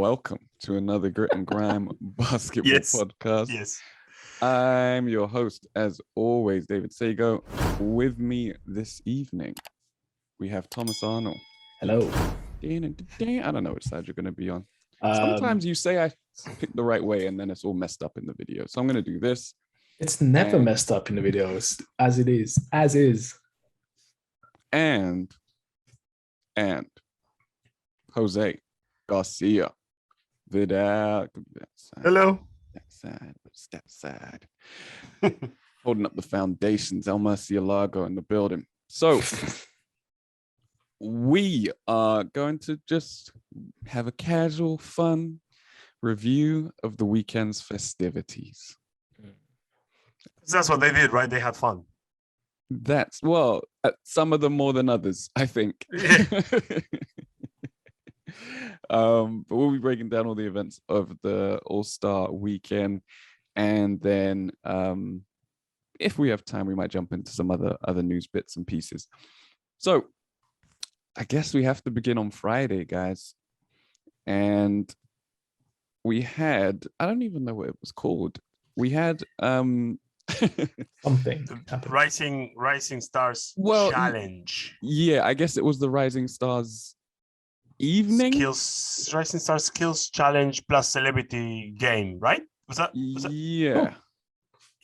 welcome to another Grit and Grime basketball podcast. Yes. I'm your host, as always, David Sagoe. With me this evening, we have Thomas Arnal. Hello. I don't know which side you're going to be on. Sometimes you say I picked the right way and then it's all messed up in the video. So I'm going to do this. It's never messed up in the videos, as it is. As is. And Jose Garcia. Vidal. Hello. That side. Holding up the foundations. El Murcielago in the building. So we are going to just have a casual, fun review of the weekend's festivities. That's what they did, right? They had fun. Some of them more than others, I think. Yeah. But we'll be breaking down all the events of the All-Star weekend, and then if we have time, we might jump into some other news bits and pieces. So I guess we have to begin on Friday, guys. And we had, I don't even know what it was called. We had something. Rising Stars Challenge. Yeah, I guess it was the Rising Stars evening. Rising Stars Skills Challenge plus Celebrity Game, right? Was that? Yeah. Oh.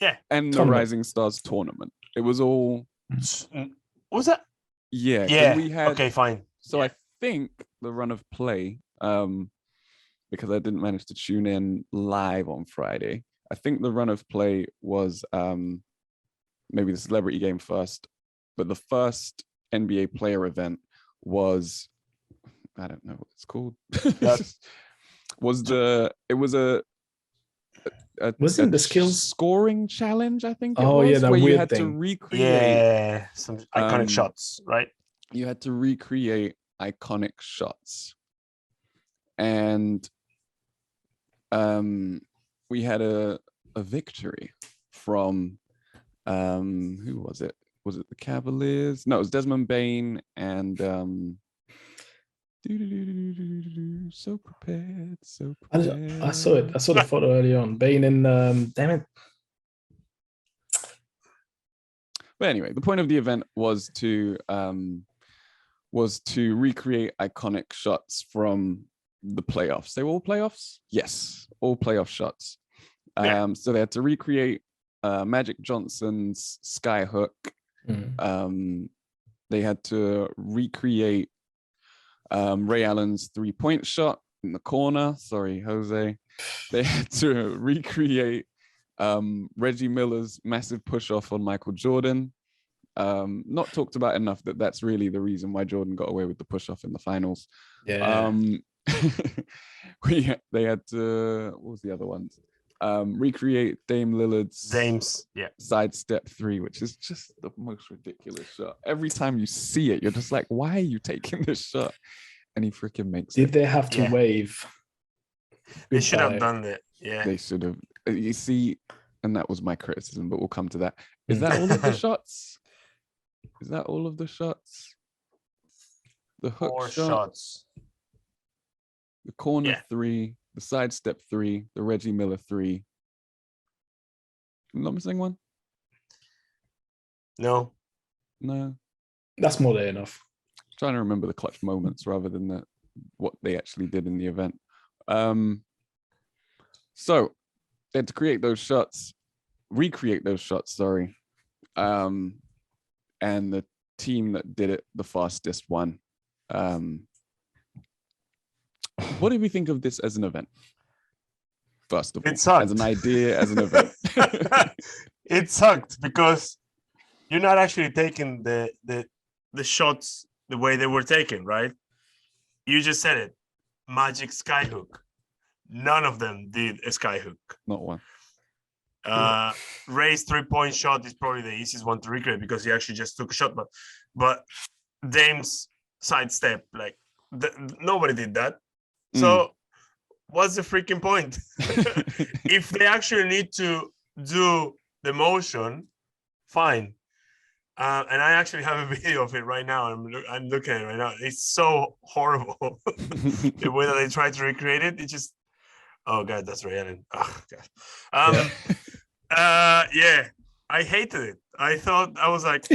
Yeah. And the Rising Stars tournament. It was all. Was that? Yeah. Yeah. We had, okay, fine. So I think the run of play, because I didn't manage to tune in live on Friday, I think the run of play was maybe the Celebrity Game first, but the first NBA player event was, I don't know what it's called. Wasn't the skills scoring challenge? I think. Oh, it was, yeah, that where weird you had thing. to recreate. Some iconic shots, right? You had to recreate iconic shots, and we had a victory from who was it? Was it the Cavaliers? No, it was Desmond Bain and so prepared. I saw it. I saw the photo early on. Bain and damn it. But anyway, the point of the event was to recreate iconic shots from the playoffs. They were all playoffs? Yes, all playoff shots. So they had to recreate Magic Johnson's skyhook. They had to recreate Ray Allen's three-point shot in the corner. Sorry, Jose. They had to recreate Reggie Miller's massive push-off on Michael Jordan. Not talked about enough that's really the reason why Jordan got away with the push-off in the finals. Yeah. They had to, what was the other ones? Recreate Dame Lillard's sidestep three, which is just the most ridiculous shot. Every time you see it, you're just like, why are you taking this shot? And he freaking makes it. Did they have to wave? They should have done that. Yeah. They should have. You see, and that was my criticism, but we'll come to that. Is that all of the shots? Is that all of the shots? The hook 4 shot, shots. The corner three, the sidestep three, the Reggie Miller three. I'm not missing one? No. That's more than enough. Trying to remember the clutch moments rather than what they actually did in the event. So they had to recreate those shots, sorry. And the team that did it the fastest won. What did we think of this as an event? First of all, as an idea, as an event. It sucked because you're not actually taking the shots the way they were taken, right? You just said it. Magic skyhook. None of them did a skyhook. Not one. Ray's three-point shot is probably the easiest one to recreate because he actually just took a shot. But Dame's sidestep, like nobody did that. So what's the freaking point? If they actually need to do the motion, fine. And I actually have a video of it right now. I'm looking at it right now. It's so horrible. The way that they try to recreate it, it just, oh god, that's Ray Allen. Oh god. Yeah, I hated it. I was like,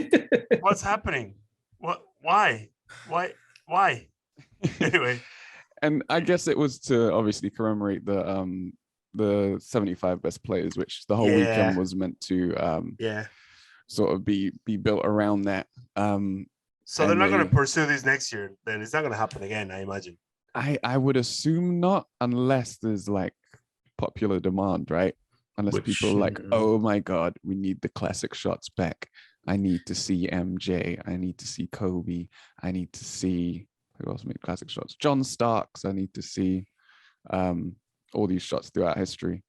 what's happening? What? Why? Anyway. And I guess it was to obviously commemorate the 75 best players, which the whole weekend was meant to sort of be built around that. So they're not going to pursue this next year. Then it's not going to happen again, I imagine. I would assume not, unless there's like popular demand, right? Unless people are like, oh my god, we need the classic shots back. I need to see MJ. I need to see Kobe. I need to see who else made classic shots? John Starks. I need to see all these shots throughout history,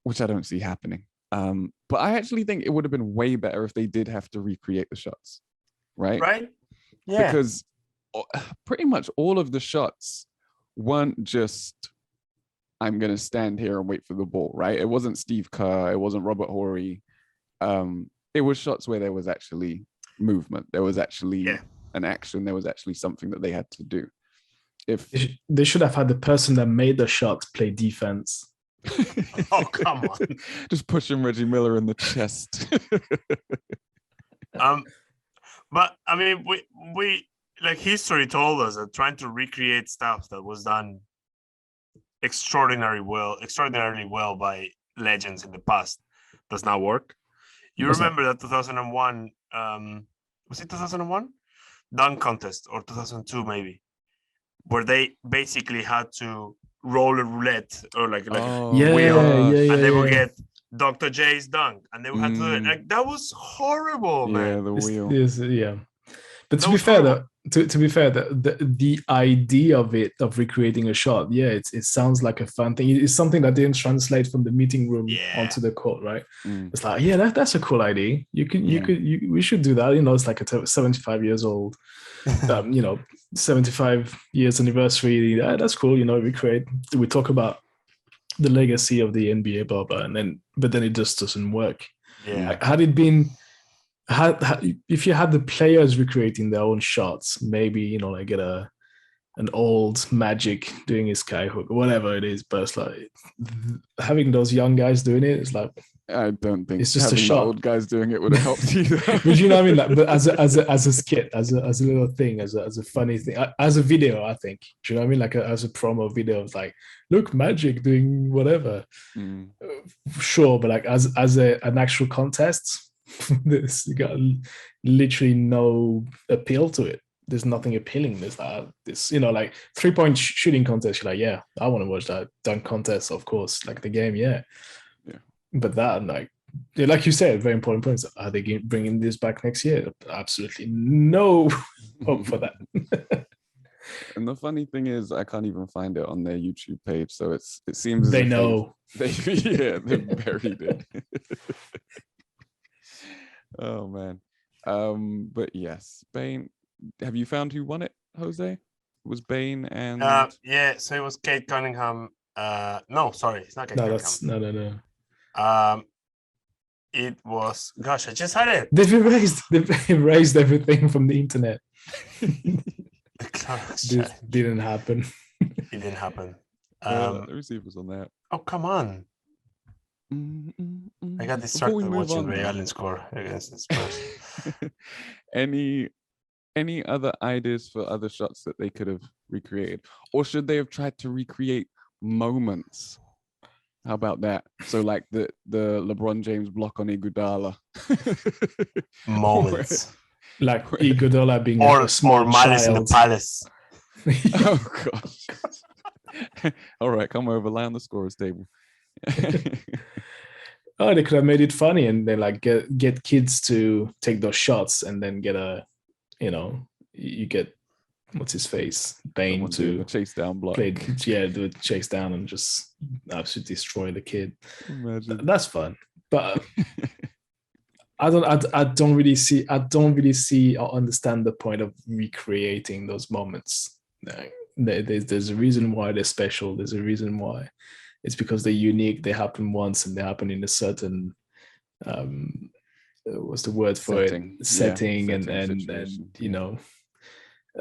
which I don't see happening. But I actually think it would have been way better if they did have to recreate the shots, right? Right? Yeah. Because pretty much all of the shots weren't just, I'm going to stand here and wait for the ball, right? It wasn't Steve Kerr. It wasn't Robert Horry. It was shots where there was actually movement. There was actually an action. There was actually something that they had to do. If they should have had the person that made the shots play defense. Oh, come on. Just pushing Reggie Miller in the chest. But I mean, we like history told us that trying to recreate stuff that was done extraordinarily well by legends in the past does not work. You remember that 2001, was it 2001? Dunk contest, or 2002 maybe, where they basically had to roll a roulette or like a wheel, and they would get Dr. J's dunk, and they would have to do it. Like, that was horrible, man. The wheel. But to be fair, the idea of recreating a shot, it sounds like a fun thing. It's something that didn't translate from the meeting room onto the court, right? It's like, that's a cool idea. We should do that. It's like a 75 years old, 75 years anniversary. That's cool. We talk about the legacy of the NBA, blah blah, but then it just doesn't work. Yeah. Had it been. If you had the players recreating their own shots, maybe like get an old Magic doing his skyhook, whatever it is. But it's like having those young guys doing it, it's like, I don't think it's just a shot. Old guys doing it would have helped either. But you know what I mean? Like, but as a skit, as a little thing, as a funny thing, as a video, I think. Do you know what I mean? Like as a promo video, it's like, look, Magic doing whatever. Sure, but like as an actual contest. This got literally no appeal to it. There's nothing appealing. There's this, like 3-point shooting contest. You're like, I want to watch that. Dunk contest, of course, like the game, yeah. But that, like you said, very important points. Are they bringing this back next year? Absolutely no hope for that. And the funny thing is, I can't even find it on their YouTube page. So it seems as they if know. They buried it. Oh man. But yes, Bane. Have you found who won it, Jose? It was Bane and so it was Kate Cunningham. No, sorry, it's not Kate Cunningham. No. It was, gosh, I just had it. They've erased everything from the internet. This didn't happen. It didn't happen. Let me see if it's on that. Oh, come on. I got distracted watching Ray Allen score against the Spurs. Any other ideas for other shots that they could have recreated, or should they have tried to recreate moments? How about that? So like the LeBron James block on Iguodala. Moments. Like Iguodala being or a small Malice child. in the Palace. Oh gosh. All right, come over, lie on the scorer's table. Oh, they could have made it funny and then like get kids to take those shots and then get you get what's his face, Bane, to chase down block. do a chase down and just absolutely destroy the kid. Imagine. That's fun, but I don't really see or understand the point of recreating those moments. There's a reason why they're special. There's a reason why. It's because they're unique. They happen once and they happen in a certain what's the word for Setting. it? Setting, Yeah, and situation, you know,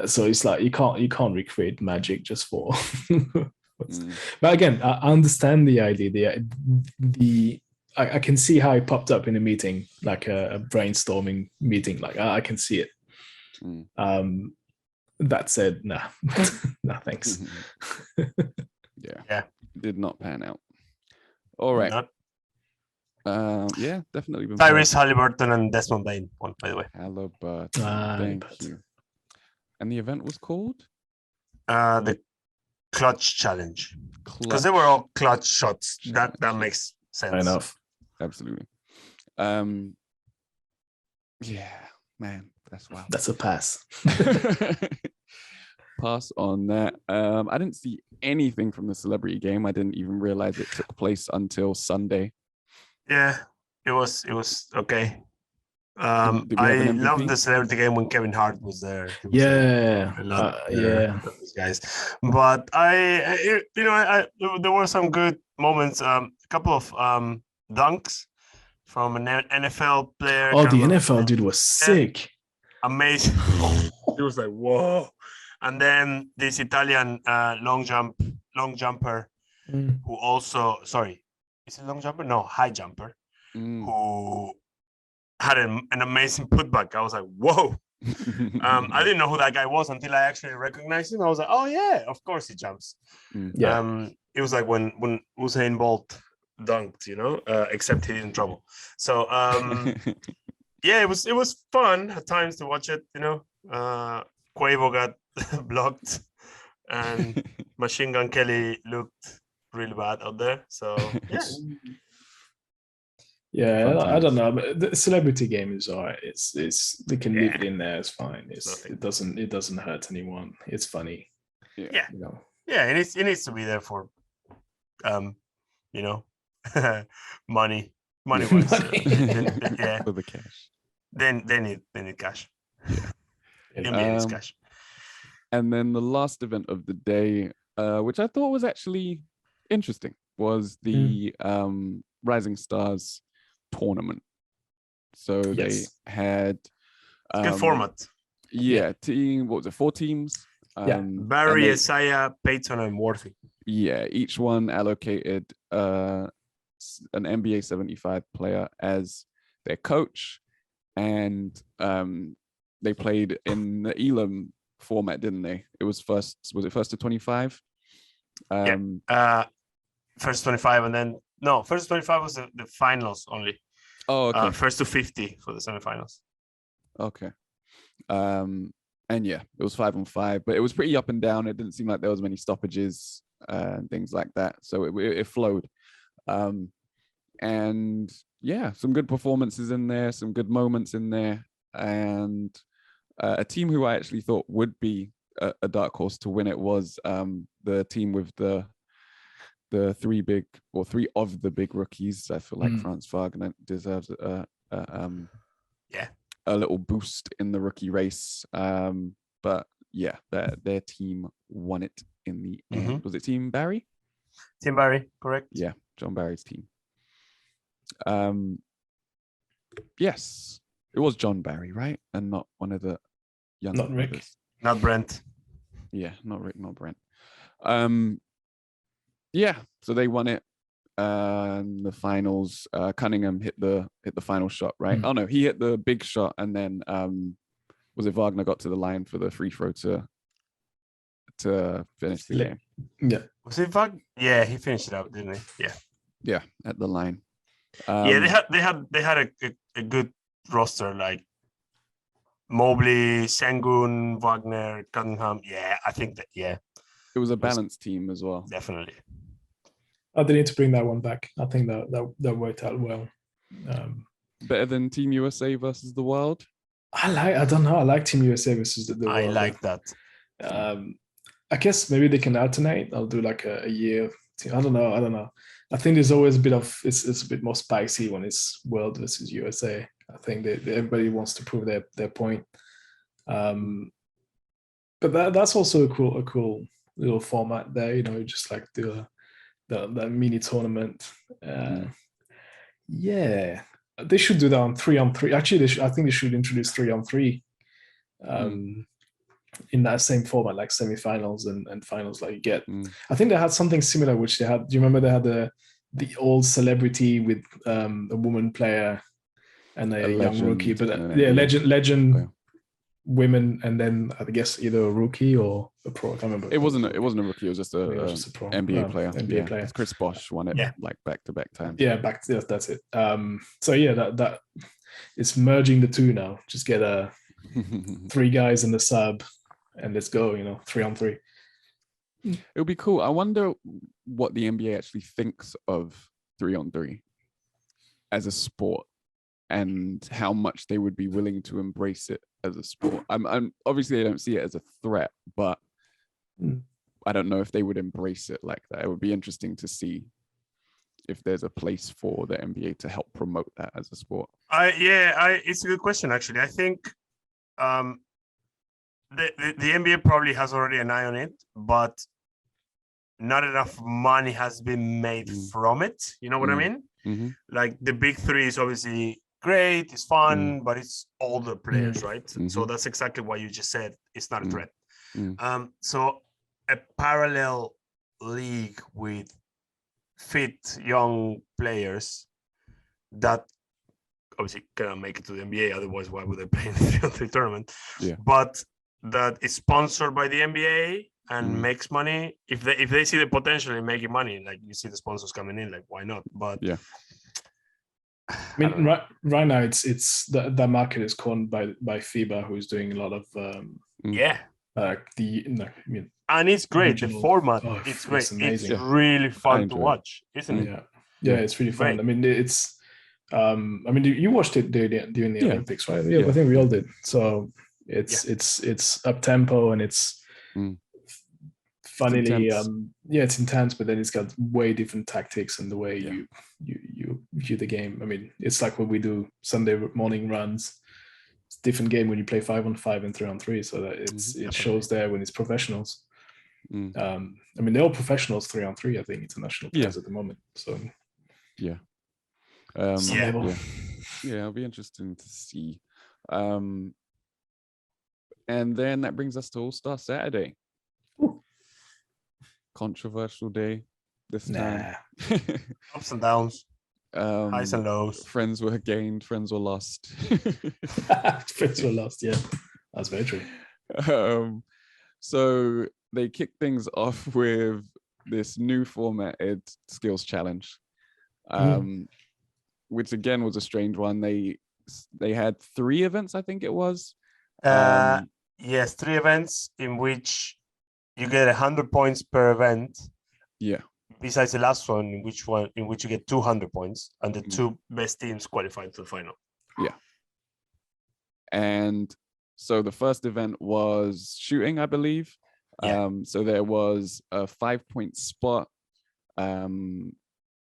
so it's like you can't recreate magic just for. But again, I understand the idea. I can see how it popped up in a meeting, like a brainstorming meeting. Like I can see it. That said, nah, nah, thanks. Yeah, did not pan out. All right. Yeah, definitely. Tyrese Halliburton and Desmond Bain won, by the way. Halliburton. Thank you. And the event was called? The Clutch Challenge. Because they were all clutch shots. That makes sense. Enough. Absolutely. Yeah, man, that's wild. That's a pass. Pass on that. I didn't see anything from the celebrity game. I didn't even realize it took place until Sunday. Yeah, it was okay. Did we have an MVP? Loved the celebrity game when Kevin Hart was there. Yeah, yeah, those guys. But I there were some good moments. A couple of dunks from an NFL player. Oh, the NFL dude was sick. Amazing. It was like, whoa. And then this Italian long jumper who also, sorry, is it long jumper? No, high jumper, who had an amazing putback. I was like, whoa. I didn't know who that guy was until I actually recognized him. I was like, oh yeah, of course he jumps. It was like when Usain Bolt dunked, except he didn't trouble. So yeah, it was fun at times to watch it. Quavo got blocked, and Machine Gun Kelly looked really bad out there. So yeah, I don't know. But the celebrity game is alright. It's they can leave it in there. It's fine. It doesn't hurt anyone. It's funny. Yeah. Yeah, and it needs to be there for money wise. Yeah. For the cash. They need cash. Yeah. Cash. And then the last event of the day, which I thought was actually interesting, was the Rising Stars tournament. So they had good format. Yeah, team. What was it? 4 teams. Barry, Isaiah, Peyton, and Worthy. Yeah, each one allocated an NBA 75 player as their coach, and they played in the Elam format, didn't they? It was first to 25? First 25, and then first 25 was the finals only. Oh, okay. First to 50 for the semifinals. Okay. And yeah, it was 5-on-5, but it was pretty up and down. It didn't seem like there was many stoppages and things like that. So it flowed. And yeah, some good performances in there, some good moments in there. And a team who I actually thought would be a dark horse to win it was the team with the 3 of the big rookies. I feel like Franz Wagner deserves a little boost in the rookie race. But yeah, their team won it in the end. Was it Team Barry? Team Barry, correct. Yeah, John Barry's team. Yes, it was John Barry, right? And not one of the young Not Rick. brothers. Not Brent. Yeah, not Rick, not Brent. Yeah, so they won it. In the finals, Cunningham hit the final shot, right? Oh no, he hit the big shot, and then was it Wagner got to the line for the free throw to finish the game? Yeah. Was it Wagner? Yeah, he finished it out, didn't he? Yeah. Yeah, at the line. Yeah, they had a good roster, like Mobley, Sengun, Wagner, Cunningham. Yeah, I think that. Yeah, it was a balanced team as well. Definitely. They need to bring that one back. I think that worked out well. Better than Team USA versus the World. I don't know. I like Team USA versus the World. I like that. I guess maybe they can alternate. I'll do like a year. I don't know. I think there's always a bit of it's a bit more spicy when it's World versus USA. I think everybody wants to prove their point. But that's also a cool little format there. Just like the mini tournament. Yeah. They should do that on 3-on-3. Actually, I think they should introduce 3-on-3 in that same format, like semifinals and finals. Like you get, I think they had something similar, which they had. Do you remember they had the old celebrity with a woman player and a young rookie? But legend women, and then I guess either a rookie or a pro. I can't remember. It wasn't a rookie. It was just a pro. NBA player. NBA player. Chris Bosh won it like back-to-back times. Yeah, that's it. So yeah, that it's merging the two now. Just get 3 guys in the sub, and let's go. 3-on-3. It would be cool. I wonder what the NBA actually thinks of 3-on-3 as a sport, and how much they would be willing to embrace it as a sport. I'm obviously they don't see it as a threat, but I don't know if they would embrace it like that. It would be interesting to see if there's a place for the NBA to help promote that as a sport. It's a good question actually. I think the NBA probably has already an eye on it, but not enough money has been made from it. You know what I mean? Mm-hmm. Like the big 3 is obviously great, it's fun, but it's older players, right? So that's exactly what you just said. It's not a threat. So a parallel league with fit young players that obviously cannot make it to the NBA, otherwise why would they play in the 3-on-3 tournament? But that is sponsored by the NBA and makes money. If they see the potential in making money, like you see the sponsors coming in, like why not? But I mean, right now it's the market is cornered by FIBA, who's doing a lot of and it's great. The format, it's great. It's amazing. It's really fun to watch, isn't it? Yeah, it's really fun. Great. I mean, it's you watched it during the Olympics, right? Yeah, I think we all did. So it's up tempo and it's funnily it's intense, but then it's got way different tactics and the way you view the game. I mean, it's like what we do Sunday morning runs. It's a different game when you play 5-on-5 and 3-on-3, so that it shows there when it's professionals. I mean, they're all professionals 3-on-3, I think, international players at the moment. So it'll be interesting to see. And then that brings us to All-Star Saturday. Controversial day this time. Ups and downs, highs and lows. Friends were gained, friends were lost. Friends were lost, yeah. That's very true. So they kicked things off with this new formatted skills challenge, which again was a strange one. They had 3 events, I think it was. Yes, 3 events in which you get 100 points per event. Yeah. Besides the last one, in which you get 200 points, and the 2 best teams qualified to the final. Yeah. And so the first event was shooting, I believe. So there was a 5-point spot, 2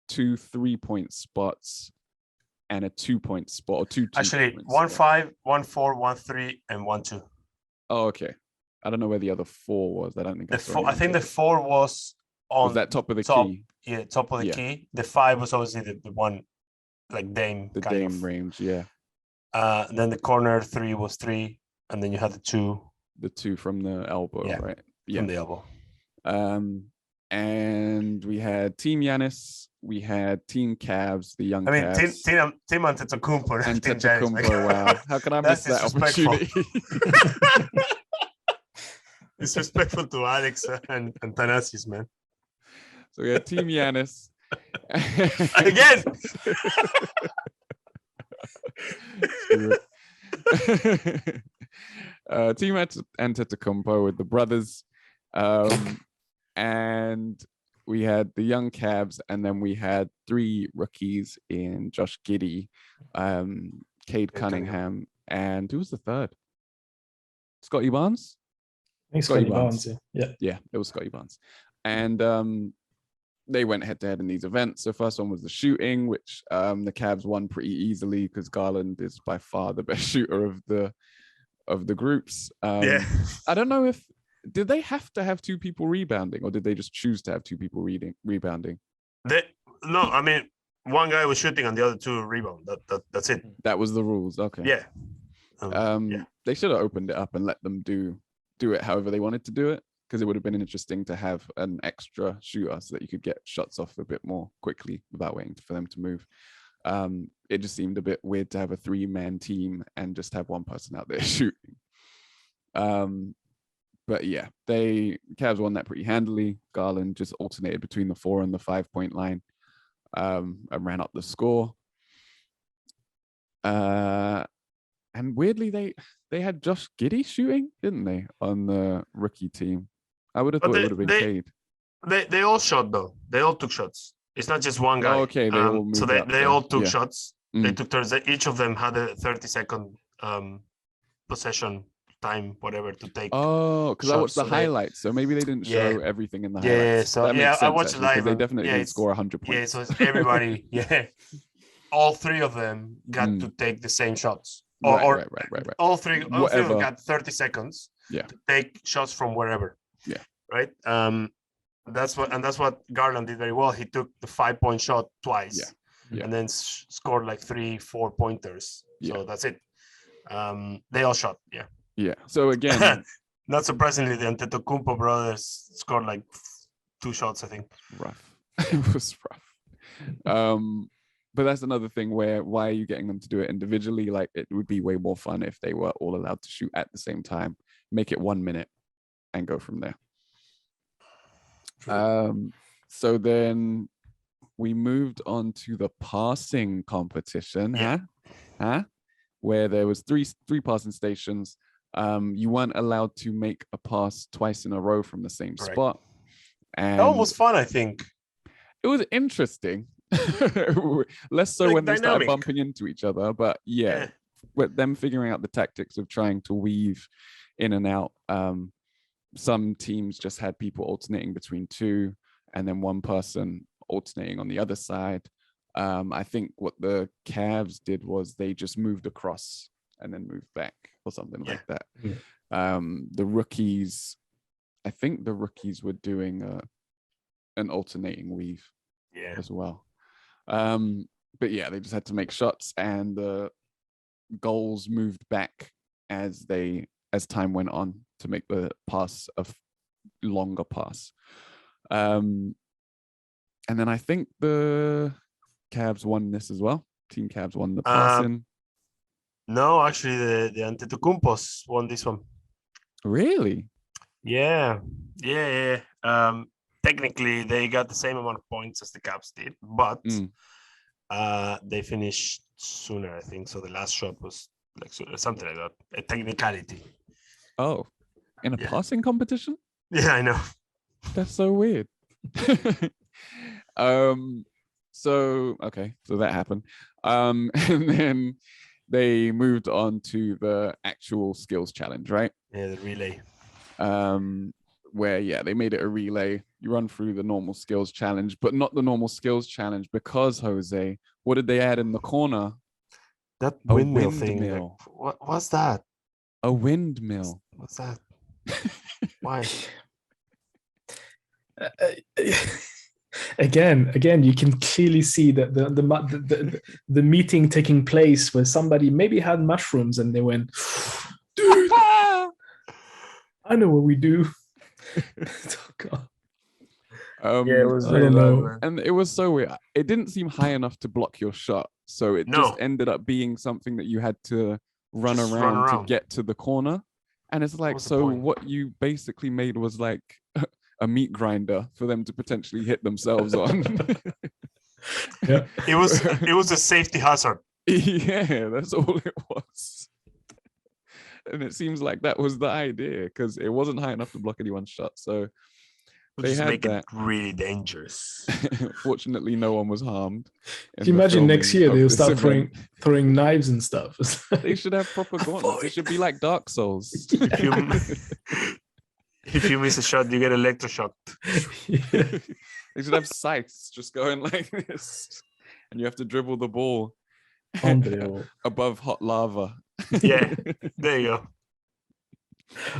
3-point spots, and a 2-point spot, or 2 Actually, 1-5, 1-4, 1-3, and 1-2. Oh, okay. I don't know where the other 4 was. I don't think I think the 4 was on that top of the key. Yeah, top of the key. The 5 was obviously the one like Dame. The Dame range, yeah. Then the corner 3 was 3, and then you had the 2. The 2 from the elbow, right? Yeah, from the elbow. And we had Team Giannis, we had Team Cavs, the young Cavs. Team Antetokounmpo. Antetokounmpo, wow. How can I miss that opportunity? Disrespectful to Alex and Thanasis, man. So we had Team Giannis. Again! Team Antetokounmpo with the brothers. And we had the young Cavs, and then we had 3 rookies in Josh Giddey, Cade Cunningham, and who was the third? Scotty Barnes? I think Scotty Barnes, yeah. Yeah, it was Scotty Barnes. And they went head-to-head in these events. So first one was the shooting, which the Cavs won pretty easily because Garland is by far the best shooter of the groups. I don't know did they have to have 2 people rebounding, or did they just choose to have 2 people rebounding? No, I mean, one guy was shooting and the other two rebound. That's it. That was the rules. Okay. Yeah. They should have opened it up and let them do it however they wanted to do it, because it would have been interesting to have an extra shooter so that you could get shots off a bit more quickly without waiting for them to move. It just seemed a bit weird to have a 3-man team and just have one person out there shooting. But yeah, Cavs won that pretty handily. Garland just alternated between the 4 and the 5-point line, and ran up the score. And weirdly, they had Josh Giddey shooting, didn't they, on the rookie team? I would have thought it would have been Cade. They all shot though. They all took shots. It's not just one guy. Oh, okay, they all moved up, they all took shots. They Mm. took turns. Each of them had a 30-second possession time, whatever, to take. Oh, because I watched shots, the so they- highlights, so maybe they didn't show everything in the Yeah, highlights. so- That yeah, makes I sense, watched actually, 'cause they live, definitely yeah, didn't score 100 points. Yeah, so it's everybody. Yeah, all 3 of them got Mm. to take the same shots. Right. All three of them Whatever. got 30 seconds Yeah. to take shots from wherever. Yeah. Right. That's what Garland did very well. He took the 5-point shot twice. Yeah. And then scored like 3-4 pointers. Yeah. So that's it. They all shot. Yeah. Yeah. So again, Not surprisingly, the Antetokounmpo brothers scored like 2 shots, I think. rough. It was rough. But that's another thing where, why are you getting them to do it individually? Like, it would be way more fun if they were all allowed to shoot at the same time, make it 1 minute and go from there. So then we moved on to the passing competition, where there was three passing stations. You weren't allowed to make a pass twice in a row from the same spot. And That one was fun, I think. it was interesting. Less so Like when they started dynamic. bumping into each other, but yeah, with them figuring out the tactics of trying to weave in and out. Some teams just had people alternating between 2 and then one person alternating on the other side. I think what the Cavs did was they just moved across and then moved back or something like that. The rookies, I think the rookies were doing an alternating weave as well. But yeah, they just had to make shots, and the goals moved back as time went on to make the pass a longer pass. And then I think the Cavs won this as well. Team Cavs won the passing. No, actually, the Antetokounmpos won this one. Really? Yeah. Technically, they got the same amount of points as the Cavs did, but they finished sooner, I think. So the last shot was like something like that, a technicality. Oh, in a passing competition? Yeah, I know. That's so weird. So that happened. And then they moved on to the actual skills challenge, right? Yeah, the relay. Where they made it a relay. You run through the normal skills challenge, but not the normal skills challenge, because Jose, what did they add in the corner? That A windmill thing. windmill. Like, what's that? A windmill. What's that? Why? Again, you can clearly see that the meeting taking place where somebody maybe had mushrooms and they went, dude, I know what we do. Oh God. It was I don't know. And it was so weird. It didn't seem high enough to block your shot, so it just ended up being something that you had to run around to get to the corner. And it's like, so what you basically made was like a meat grinder for them to potentially hit themselves on. Yeah. It was a safety hazard. Yeah, that's all it was. And it seems like that was the idea, because it wasn't high enough to block anyone's shot. So they Just had make that. it really dangerous. Fortunately, no one was harmed. Can you imagine next year they'll start throwing knives and stuff? They should have proper gauntlets. It should be like Dark Souls. If you miss a shot, you get electroshocked. Yeah. They should have scythes just going like this, and you have to dribble the ball above hot lava. Yeah, there you go.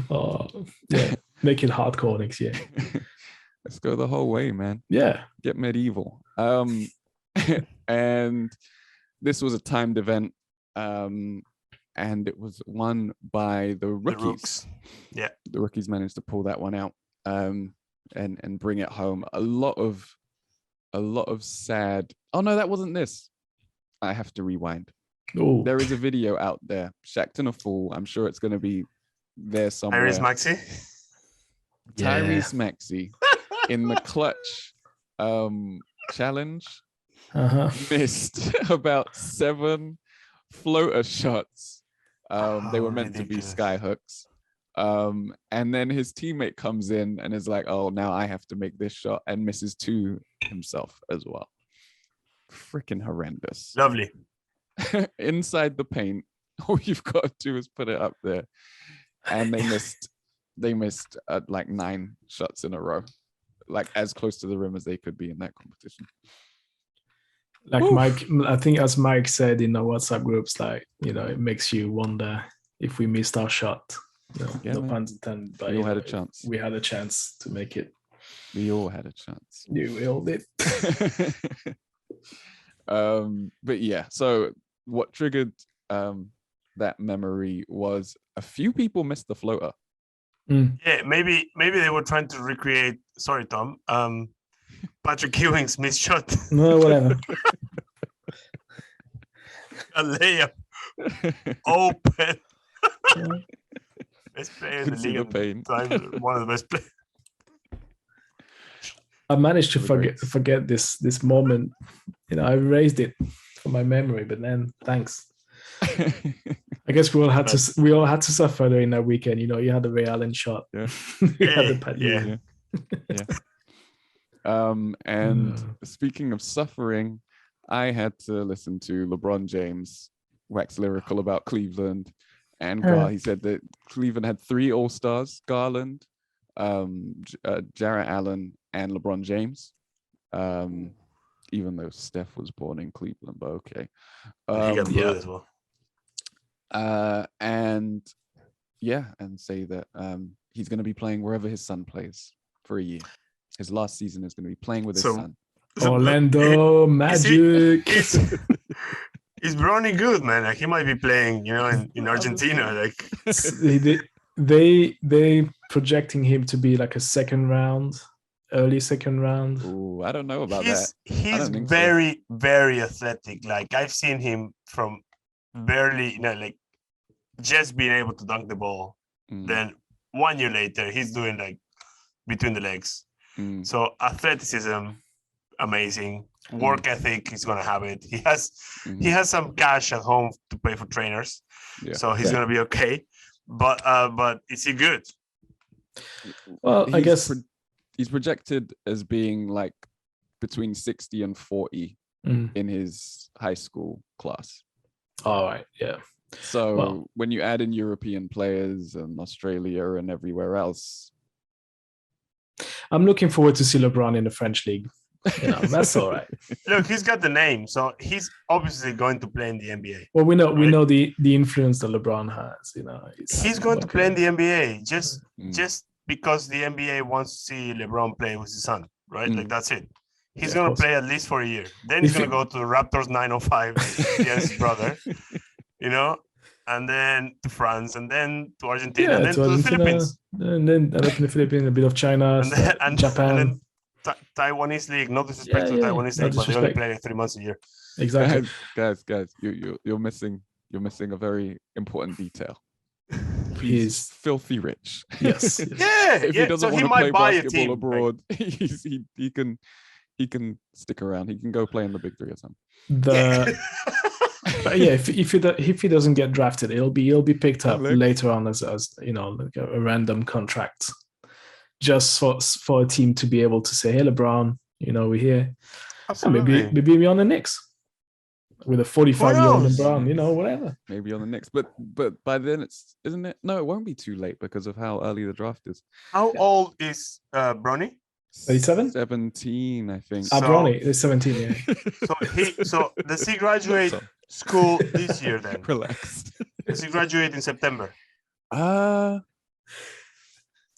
Oh, yeah. Make it hardcore next year. Let's go the whole way, man. Yeah. Get medieval. And this was a timed event, and it was won by the rookies. Yeah, the rookies managed to pull that one out, and bring it home. A lot of sad. Oh no, that wasn't this. I have to rewind. Oh, There is a video out there. Shacked a fool. I'm sure it's going to be there somewhere. Tyrese Maxey. Tyrese Maxey in the clutch challenge missed about 7 floater shots. They were meant to be sky hooks. And then his teammate comes in and is like, oh, now I have to make this shot, and misses 2 himself as well. Freaking horrendous. Lovely. Inside the paint, all you've got to do is put it up there. And they missed like 9 shots in a row, like as close to the rim as they could be in that competition. Like Mike, I think as Mike said in our WhatsApp groups, like, it makes you wonder if we missed our shot. No pun intended, but we all had a chance. We had a chance to make it. We all had a chance. We all did. But yeah, so what triggered that memory was a few people missed the floater. Yeah, maybe they were trying to recreate. Sorry, Tom. Patrick Ewing's missed shot. No, whatever. A layup. Open. Best player in the league at the time. One of the best players. I managed to forget this moment. I erased it from my memory, but then thanks. I guess we all had to suffer during that weekend. You had the Ray Allen shot. Yeah. We had the Pat Ewing. And speaking of suffering, I had to listen to LeBron James wax lyrical about Cleveland, and he said that Cleveland had 3 All-Stars: Garland, Jarrett Allen, and LeBron James. Even though Steph was born in Cleveland, but okay. He got blood as well. And say that he's going to be playing wherever his son plays for a year. His last season is going to be playing with his son. Orlando Magic. Is Bronny good, man? Like, he might be playing, in Argentina. Like, they projecting him to be like early second round. Ooh, I don't know about that. He's very, very athletic. Like, I've seen him from barely, like, just being able to dunk the ball. Then 1 year later, he's doing like between the legs. So athleticism, amazing. Work ethic, he's gonna have it. He has some cash at home to pay for trainers, so he's gonna be okay. But is he good? Well, I guess he's projected as being like between 60 and 40 in his high school class. All right, yeah. So when you add in European players and Australia and everywhere else, I'm looking forward to see LeBron in the French league. That's all right. Look, he's got the name, so he's obviously going to play in the NBA. Well, we know the influence that LeBron has. He's going to play in the NBA just because the NBA wants to see LeBron play with his son, right? Like, that's it. He's going to play at least for a year. Then he's going to go to the Raptors 905 against his brother, and then to France, and then to Argentina, and then to the Philippines. And then in the Philippines, a bit of China, and Japan. And then Taiwanese league, no disrespect to Taiwanese league, but they only play like 3 months a year. Exactly. Guys, you're missing a very important detail. He's filthy rich. Yes. If he doesn't want to play basketball abroad, right? he can stick around. He can go play in the Big Three or something. But if he doesn't get drafted, he'll be picked up later on as like a random contract, just for a team to be able to say, "Hey, LeBron, we're here." Absolutely. And maybe on the Knicks with a 45-year-old LeBron, whatever. Maybe on the Knicks, but by then isn't it? No, it won't be too late because of how early the draft is. How old is Bronny? 37? 17, I think. Bronny is 17. Yeah. So does he graduate school this year then? Relax. Does he graduate in September? So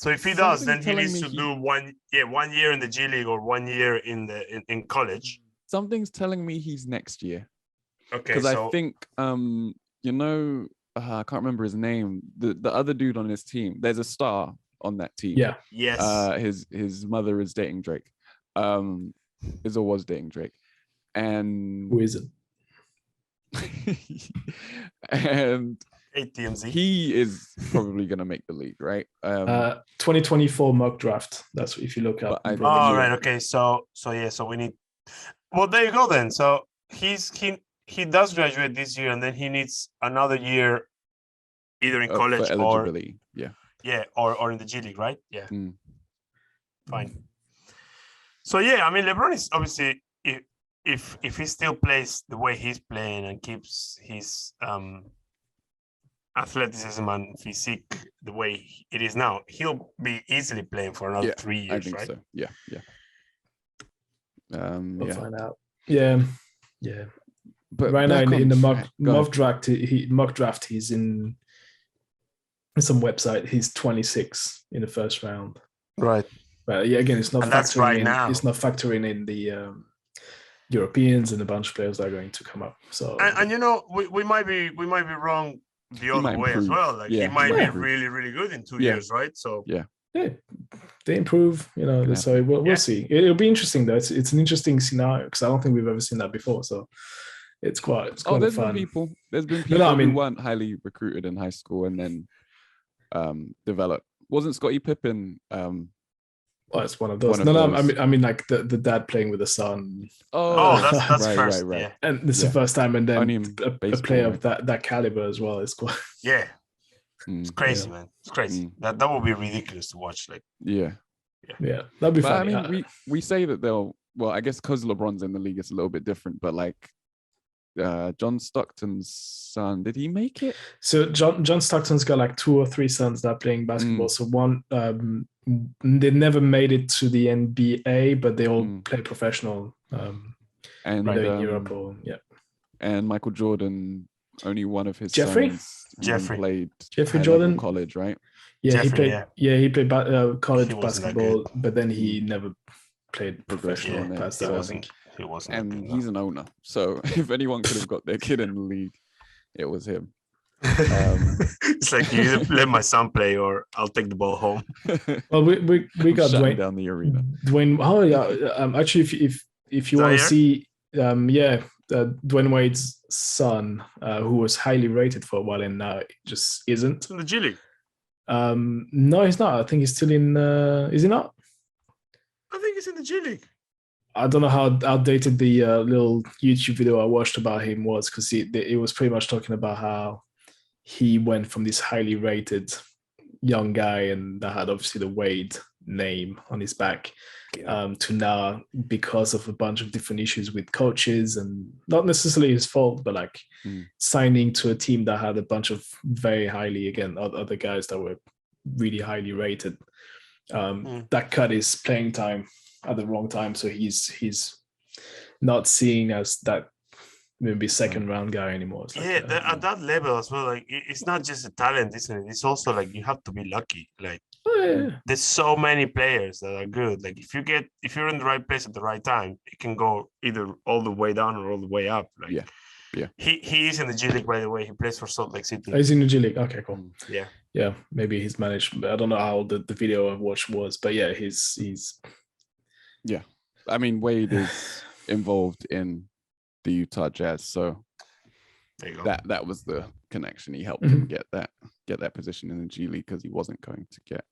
if he does, then he needs to do 1 year in the G League or 1 year in college. something's telling me he's next year. Okay, Because so I think I can't remember his name. The other dude on his team. There's a star on that team. Yeah. yes, His mother is dating Drake. Is or was dating Drake, and Who is it? and ATMZ. he is probably gonna make the league, right? 2024 mock draft. That's if you look up. But I- Oh, Yeah. right. Okay. So we need. Well, there you go then. So he does graduate this year, and then he needs another year, either in college for or eligibility. Yeah. or in the G League, right? Yeah. Mm. Fine. So yeah, I mean, LeBron is obviously if he still plays the way he's playing and keeps his athleticism and physique the way it is now, he'll be easily playing for another 3 years, I think right? so. Yeah. We'll Yeah. find out. Yeah. But Right now back in the on mock track. Go ahead. mock draft, he's in some website. He's 26 in the first round. Right. But yeah, again, it's not And that's factoring right in. now. It's not factoring in the Europeans and a bunch of players that are going to come up. So And you know, we might be wrong the other might way as improve. well. Like Yeah, he might he be might improve. really, really good in 2 Yeah. years, right? So yeah, they improve. You know, Can so happen. we'll Yeah. see. It'll be interesting though. It's an interesting scenario because I don't think we've ever seen that before. So it's quite There's fun. been people. There's been No, people I mean- who weren't highly recruited in high school and then developed. Wasn't Scottie Pippen? Well, it's one of those. One of No, those. I mean like the dad playing with the son, oh, that's right, first. right. Yeah. and this is Yeah. the first time, and then Only in a baseball, player right? of that caliber as well. It's quite. Yeah. Mm, It's crazy, man. It's crazy. That would be ridiculous to watch. Like yeah. Yeah, that'd be But I funny. mean, we say that they'll. Well, I guess because LeBron's in the league, it's a little bit different. But like, John Stockton's son, did he make it? So John Stockton's got like 2 or 3 sons that are playing basketball. So one, they never made it to the NBA, but they all play professional. And Either in Europe or and Michael Jordan, only one of his Jeffrey? sons even Jeffrey. played Jeffrey high-level Jordan? college, right? Yeah, he Jeffrey, played. yeah. He played college He wasn't that basketball, good. but then he never played professional Professional, past He that. I wasn't. think. He wasn't. that And good, he's an owner, so if anyone could have got their kid in the league, it was him. It's like you either let my son play or I'll take the ball home. Well, we got Shutting Dwayne. down the arena. Dwayne. Oh yeah. Actually, if you want to Zaire? see, Dwayne Wade's son, who was highly rated for a while and now just isn't. It's in the G League. No, he's not. I think he's still in. Is he not? I think it's in the G League. I don't know how outdated the little YouTube video I watched about him was because it was pretty much talking about how he went from this highly rated young guy and that had obviously the Wade name on his back to now, because of a bunch of different issues with coaches and not necessarily his fault, but like signing to a team that had a bunch of very highly, again, other guys that were really highly rated. That cut his playing time at the wrong time, so he's not seen as that maybe second round guy anymore. It's like, At that level as well, like it's not just a talent, isn't it? It's also like you have to be lucky. Like there's so many players that are good. Like if you're in the right place at the right time, it can go either all the way down or all the way up. Like he is in the G League, by the way. He plays for Salt Lake City. he's in the G League. Okay, cool. Yeah. Maybe he's managed. I don't know how the video I watched was, but yeah, he's Yeah, I mean Wade is involved in the Utah Jazz, so There you go. that was the connection. He helped him get that position in the G League because he wasn't going to get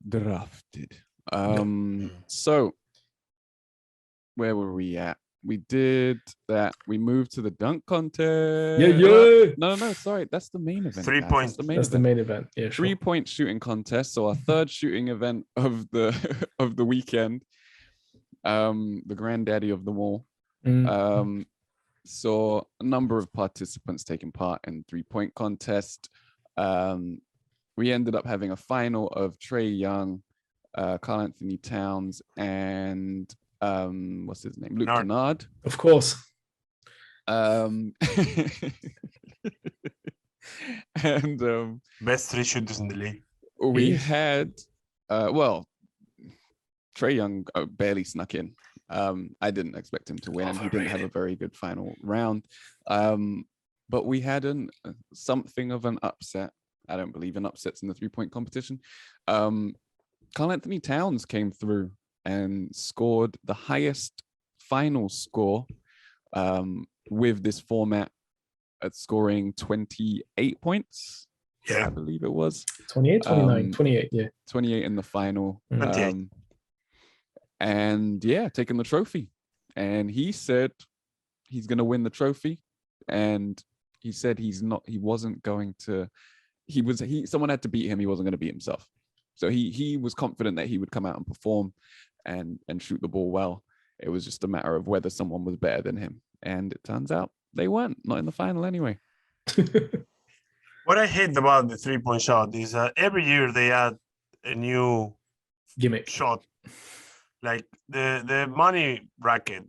drafted. So where were we at? We did that. We moved to the dunk contest. Yeah. No, sorry. That's the main event. 3 guys. points. That's the main event. Yeah, sure. 3-point shooting contest. So our third shooting event of the weekend. The granddaddy of them all. Saw a number of participants taking part in 3-point contest. We ended up having a final of Trae Young, Karl Anthony Towns, and what's his name? Luke Kennard. Of course. And Best 3 shooters in the league. we had Trae Young barely snuck in. I didn't expect him to win, and he didn't have a very good final round. But we had something of an upset. I don't believe in upsets in the 3-point competition. Karl Anthony Towns came through and scored the highest final score with this format at scoring 28 points. Yeah, I believe it was 28, 29, 28. Yeah, 28 in the final. 28. And yeah, taking the trophy. And he said he's going to win the trophy. And he said he wasn't going to. Someone had to beat him. He wasn't going to beat himself. So he was confident that he would come out and perform and shoot the ball well. It was just a matter of whether someone was better than him. And it turns out they weren't, not in the final anyway. What I hate about the 3-point shot is that every year they add a new gimmick shot, like the money bracket,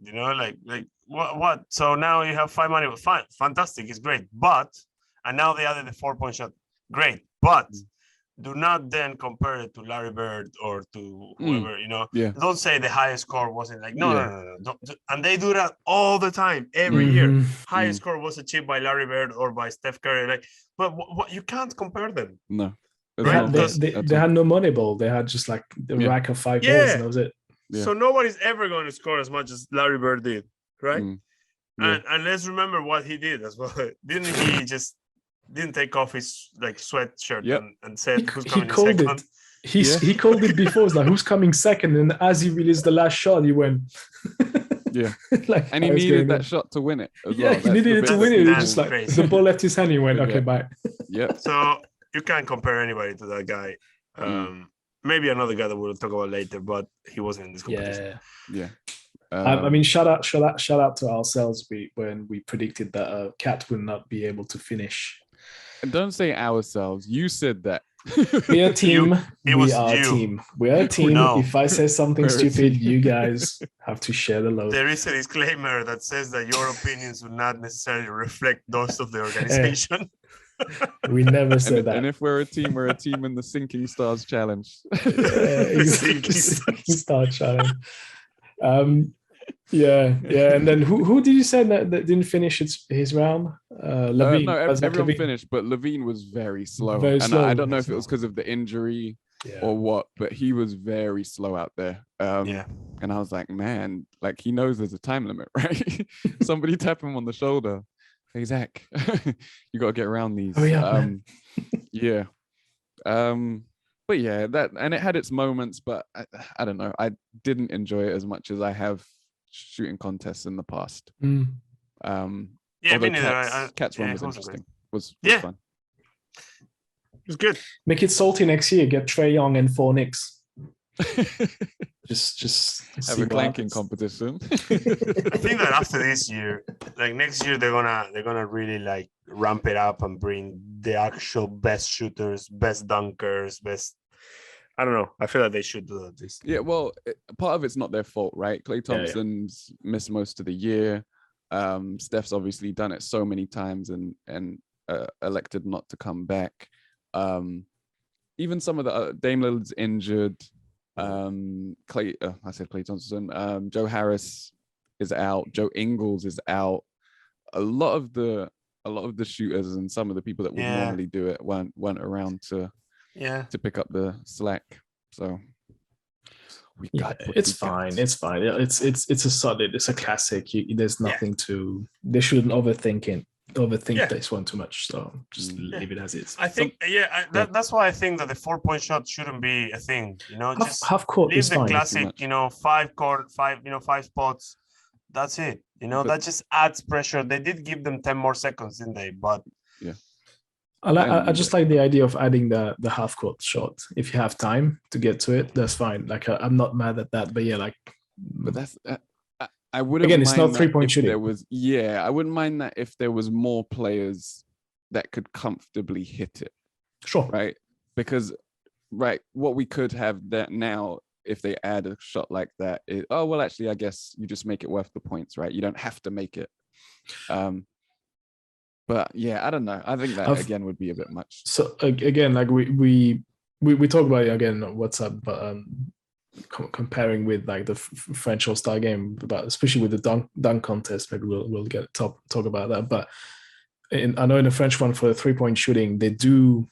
like what? So now you have 5 money. Fine, fantastic, it's great. And now they added the 4-point shot. Great, but do not then compare it to Larry Bird or to whoever, Yeah. Don't say the highest score wasn't like, no. Don't, and they do that all the time, every year. Highest score was achieved by Larry Bird or by Steph Curry. Like, but what you can't compare them. No. They had no money ball. They had just like the rack of 5 balls, and that was it. Yeah. So nobody's ever going to score as much as Larry Bird did, right? Yeah. And let's remember what he did as well. Didn't he just didn't take off his like sweatshirt and said who's coming in second? He called it before. It's like, who's coming second? And as he released the last shot, he went. Yeah. Like, and he needed that shot to win it. He needed it to win it. It was just like the ball left his hand. He went, okay, bye. Yeah. So you can't compare anybody to that guy. Maybe another guy that we'll talk about later, but he wasn't in this competition. Yeah. I mean, shout out to ourselves when we predicted that Cat would not be able to finish. And don't say ourselves. You said that. We are a team. We are a team. No. If I say something stupid, you guys have to share the load. There is a disclaimer that says that your opinions will not necessarily reflect those of the organization. We never said that. And if we're a team in the Sinking Stars Challenge. Sinking Star Challenge. Yeah. And then who did you say that didn't finish his round? Levine. No, everyone finished, but Levine was very slow. I don't know if it was because of the injury or what, but he was very slow out there. And I was like, man, like he knows there's a time limit, right? Somebody tap him on the shoulder. Hey, Zach, you got to get around these. Oh, yeah. But yeah, that, and it had its moments, but I don't know. I didn't enjoy it as much as I have shooting contests in the past. Me neither. Cat's one was interesting. Was fun. It was good. Make it salty next year. Get Trae Young and 4 Knicks. just have a clanking competition. I think that after this year, like next year, they're gonna really like ramp it up and bring the actual best shooters, best dunkers, best. I don't know. I feel like they should do that. This. Yeah, well, part of it's not their fault, right? Klay Thompson's missed most of the year. Steph's obviously done it so many times and elected not to come back. Even some of the Dame Lillard's injured. Klay Thompson. Joe Harris is out. Joe Ingles is out. A lot of the shooters and some of the people that would normally do it weren't around to pick up the slack. So it's fine. It's fine. It's a solid. It's a classic. There's nothing to. They shouldn't overthink this one too much. So just leave it as is. I think that's why I think that the 4-point shot shouldn't be a thing. Just half court leave is the fine. classic. 5 spots. That's it. That just adds pressure. They did give them 10 more seconds, didn't they? But I just like the idea of adding the half court shot. If you have time to get to it, that's fine. Like I'm not mad at that. But but that's. I wouldn't. Again, it's not 3-point shooting. I wouldn't mind that if there was more players that could comfortably hit it. Sure. Right. Because, what we could have that now, if they add a shot like that, is, actually, I guess you just make it worth the points, right? You don't have to make it. But yeah, I don't know. I think that again would be a bit much. So again, like we talk about it again on WhatsApp, but comparing with like the French All-Star game, about especially with the dunk contest. Maybe we'll get talk about that. But I know in the French one for the 3-point shooting, they do.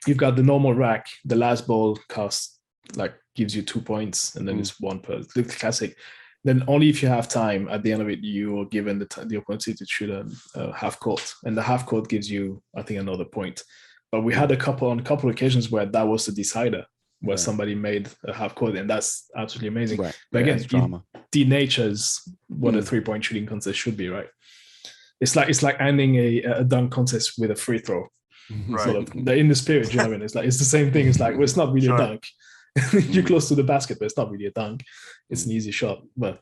You've got the normal rack. The last ball costs like gives you 2 points, and then it's one per the classic. Then only if you have time at the end of it, you are given the opportunity to shoot a half court, and the half court gives you, I think, another point. But we had a couple occasions where that was the decider, where somebody made a half court, and that's absolutely amazing. Right. But again, drama. it denatures what a 3-point shooting contest should be, right? It's like ending a dunk contest with a free throw. Right. Sort of, they're in the spirit, you know what I mean? It's like it's the same thing. It's like, well, it's not really a dunk. You're close to the basket, but it's not really a dunk. It's an easy shot. But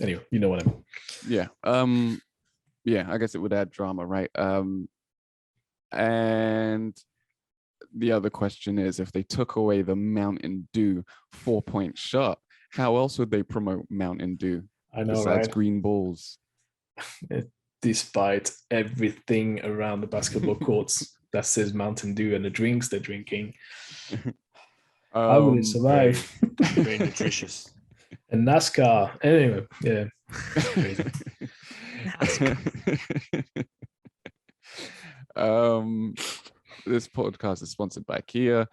anyway, you know what I mean. Yeah. Yeah, I guess it would add drama, right? And the other question is, if they took away the Mountain Dew 4-point shot, how else would they promote Mountain Dew? I know, besides right? green balls? Despite everything around the basketball courts that says Mountain Dew and the drinks they're drinking, how will it survive? Very nutritious. And NASCAR. Anyway, yeah. This podcast is sponsored by Kia.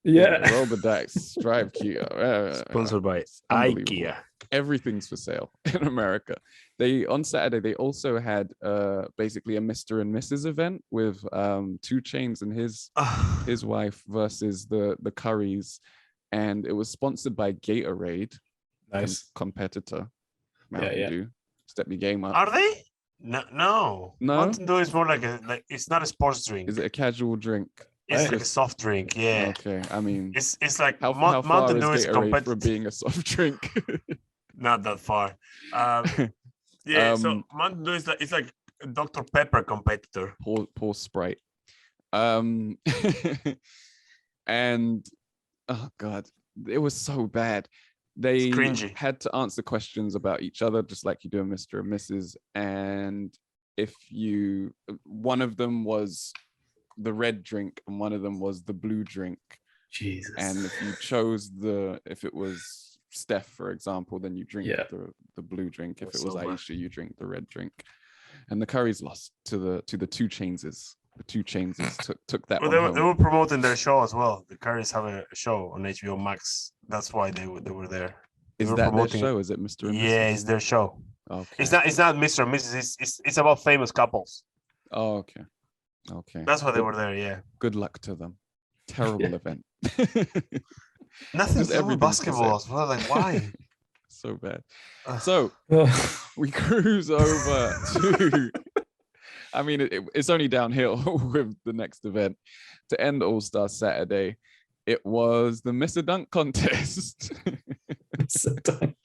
Yeah. Roll the dice, drive Kia. Sponsored by IKEA. Everything's for sale in America. On Saturday they also had basically a Mr. and Mrs. event with 2 Chainz and his wife versus the Currys, and it was sponsored by Gatorade. Nice. Competitor. Mountain Dew. Step your game up. Are they? No. Mountain Dew is more like it's not a sports drink. Is it a casual drink? It's like a soft drink, yeah. Okay, I mean, it's like how Mountain far Dew is is Gatorade competitive. from being a soft drink? Not that far. Yeah, so Mountain Dew is it's like a Dr. Pepper competitor. Poor Sprite. And oh god, it was so bad. They had to answer questions about each other, just like you do in Mr. and Mrs. And one of them was the red drink and one of them was the blue drink. Jesus. And if you chose if it was Steph, for example, then you drink the blue drink. If it was Aisha, you drink the red drink. And the Currys lost to the 2 Chainzes. The 2 Chainzes took that. Well, they were promoting their show as well. The Currys have a show on HBO Max. That's why they were there. Is that their show? Is it Mr. and Mrs.? Yeah, it's their show. Okay. It's not Mr. and Mrs. It's about famous couples. Oh, okay. That's why they were there. Yeah. Good luck to them. Terrible event. Nothing to do with basketball as well. Like, why? So bad. So we cruise over to. I mean, it's only downhill with the next event. To end All-Star Saturday, it was the Mr. Dunk contest. Mr. Dunk.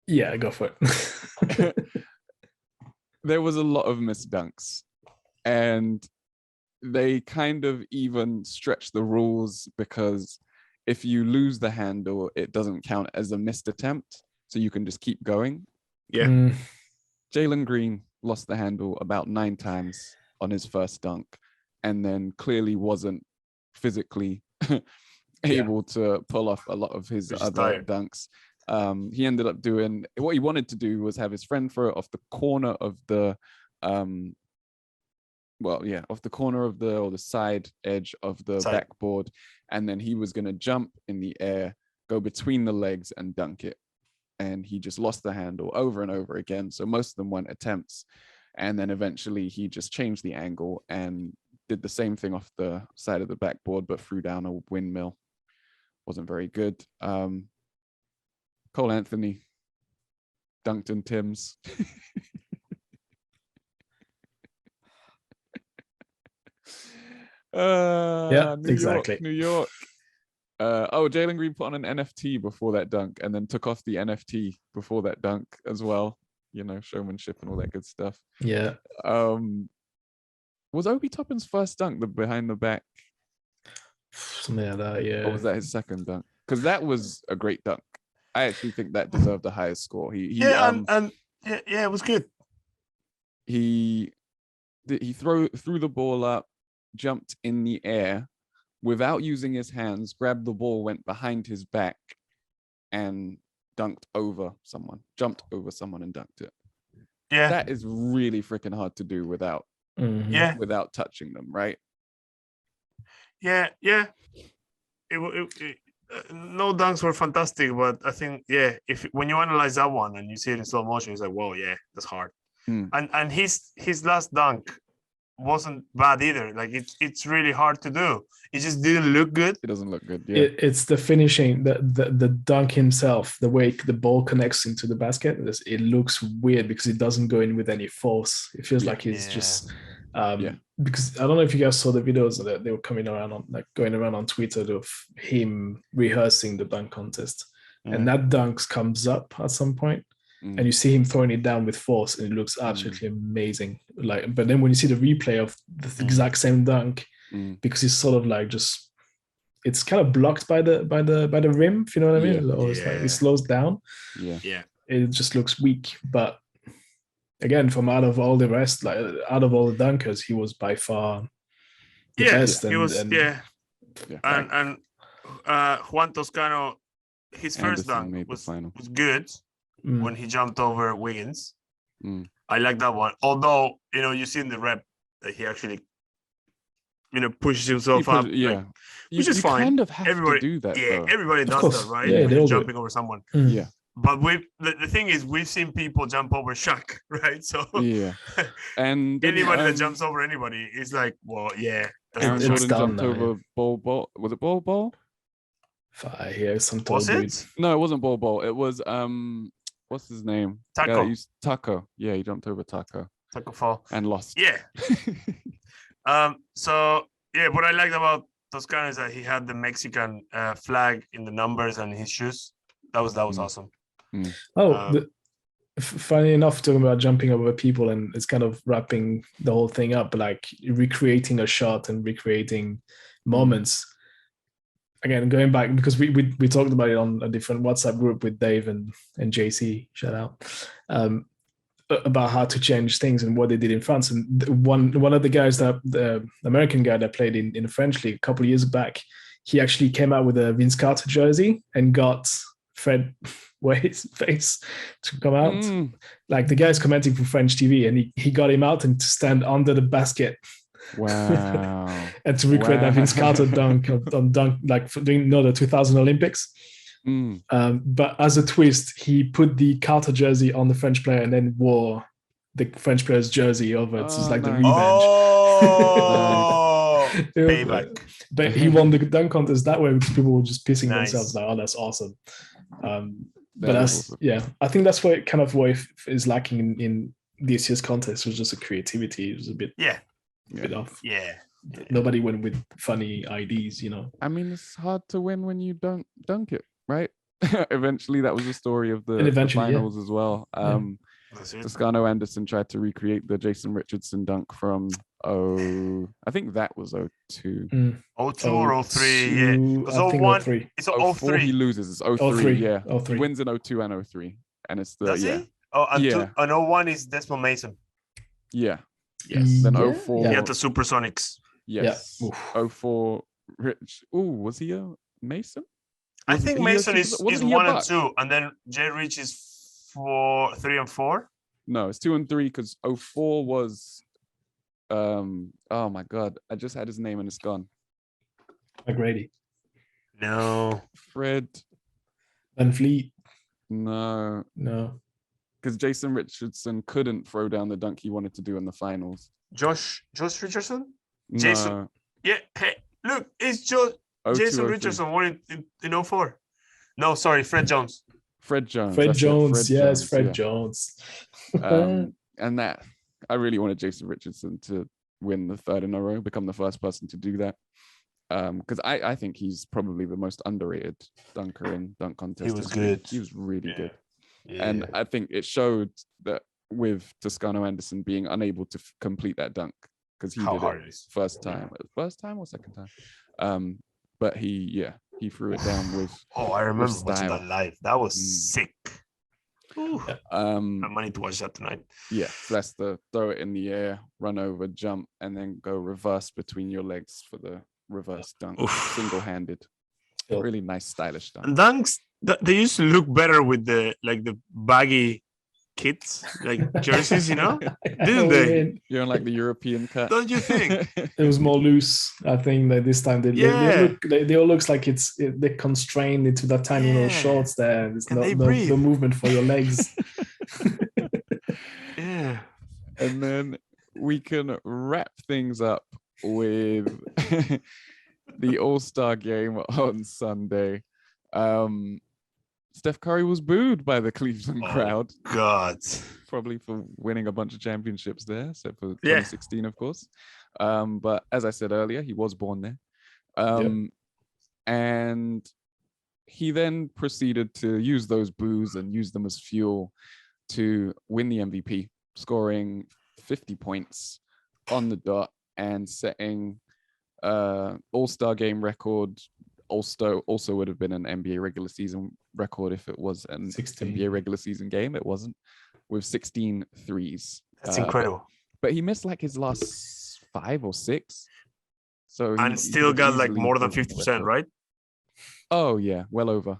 Yeah, go for it. There was a lot of missed dunks, and they kind of even stretched the rules, because if you lose the handle, it doesn't count as a missed attempt, so you can just keep going. Yeah. Jalen Green lost the handle about 9 times on his first dunk, and then clearly wasn't physically able to pull off a lot of his other dunks. He ended up doing what he wanted to do, was have his friend throw it off the corner of the off the corner of the side edge of the backboard, and then he was going to jump in the air, go between the legs and dunk it. And he just lost the handle over and over again. So most of them weren't attempts. And then eventually he just changed the angle and did the same thing off the side of the backboard, but threw down a windmill. Wasn't very good. Cole Anthony dunked in Tim's. New York. Jalen Green put on an NFT before that dunk, and then took off the NFT before that dunk as well. You know, showmanship and all that good stuff. Yeah. Was Obi Toppin's first dunk the behind the back? Something like that, yeah. Or was that his second dunk? Because that was a great dunk. I actually think that deserved the highest score. It was good. He threw the ball up, jumped in the air, without using his hands, grabbed the ball, went behind his back, and jumped over someone and dunked it. Yeah. That is really freaking hard to do without touching them, right? Yeah. No dunks were fantastic, but I think when you analyze that one and you see it in slow motion, it's like, whoa, yeah, that's hard. And his last dunk wasn't bad either. Like it's really hard to do. It just didn't look good. It doesn't look good. Yeah, it's the finishing, the dunk himself, the way the ball connects into the basket. It looks weird because it doesn't go in with any force. It feels like he's just because I don't know if you guys saw the videos that they were going around on Twitter of him rehearsing the dunk contest, and that dunk comes up at some point. And you see him throwing it down with force, and it looks absolutely amazing. Like, but then when you see the replay of the exact same dunk, because it's sort of like it's kind of blocked by the rim, if you know what I mean, or it's like it slows down. Yeah. It just looks weak. But again, from out of all the rest, like out of all the dunkers, he was by far the best. He was. And Juan Toscano, his first dunk was good. When he jumped over Wiggins. I like that one. Although, you see in the rep that he actually, pushes himself up. Yeah. Which is fine. Kind of have to do that. Yeah, though. everybody does that, right? Yeah, when jumping over someone. Yeah. But the thing is, we've seen people jump over Shaq, right? So and anybody that jumps over anybody is like, well, yeah. Aaron Jordan jumped over Bol. Was it Bol? I hear some tall dude. No, it wasn't Bol. It was what's his name? Taco. Taco. Yeah, he jumped over Taco. Taco Fall. And lost. Yeah. So what I liked about Toscano is that he had the Mexican flag in the numbers and his shoes. That was awesome. Funny enough, talking about jumping over people, and it's kind of wrapping the whole thing up, like recreating a shot and recreating moments. Again, going back, because we talked about it on a different WhatsApp group with Dave and JC, shout out, about how to change things and what they did in France. And one of the guys, the American guy that played in the French league a couple of years back, he actually came out with a Vince Carter jersey and got Fred Way's face to come out. Like the guy's commenting for French TV, and he got him out and to stand under the basket. Wow. And to recreate that Vince Carter dunk on dunk, like doing the 2000 Olympics. But as a twist, he put the Carter jersey on the French player and then wore the French player's jersey over it. So it's like the revenge. Payback. But he won the dunk contest that way because people were just pissing themselves like, oh, that's awesome. But that's awesome. I think that's what it is lacking in this year's contest, was just a creativity. It was a bit bit off. Yeah. Nobody went with funny IDs, I mean, it's hard to win when you don't dunk it, right? Eventually, that was the story of the finals as well. Toscano Anderson tried to recreate the Jason Richardson dunk from I think that was 02. 02 or 03, Because 01, 03. It's 03. He loses. It's 03, yeah. 03. He wins in 02 and 03. And it's Does he? And 01 is Desmond Mason. Yeah. Yes. Then 04. He had the Supersonics. Yes. Yeah. 04. Rich. Was he a Mason? I think Mason is 1 and 2, and then Jay Rich is 3 and 4. No, it's 2 and 3 because 04 was. Oh my God! I just had his name and it's gone. McGrady. No. Fred. Van Vliet. No. Because Jason Richardson couldn't throw down the dunk he wanted to do in the finals. Josh Richardson? No. Jason. Yeah. Hey, look, it's Jason Richardson won it in 04. No, sorry, Fred Jones. Fred Jones. Fred Jones. And that I really wanted Jason Richardson to win the third in a row, become the first person to do that. Because I think he's probably the most underrated dunker in dunk contest. He was good. He was really good. Yeah. And I think it showed that with Toscano Anderson being unable to complete that dunk because he did it first time or second time. But he threw it down with. I remember watching that live. That was sick. I might need to watch that tonight. Yeah, so that's the throw it in the air, run over, jump, and then go reverse between your legs for the reverse dunk, Oof. single-handed. Yep. Really nice, stylish dunk. And dunks, they used to look better with the baggy kits, like jerseys, didn't they? You're on like the European cut. Don't you think? It was more loose. I think that this time they all looks like they're constrained into that tiny little shorts there. There's no movement for your legs. Yeah. And then we can wrap things up with the All-Star game on Sunday. Steph Curry was booed by the Cleveland crowd. God. Probably for winning a bunch of championships there, except for 2016, of course. But as I said earlier, he was born there. And he then proceeded to use those boos and use them as fuel to win the MVP, scoring 50 points on the dot and setting All-Star game record. Also would have been an NBA regular season record if it was an 16. NBA regular season game. It wasn't, with 16 threes. That's incredible. But he missed like his last 5 or 6. So and still got like more than 50%, right? Oh yeah, well over.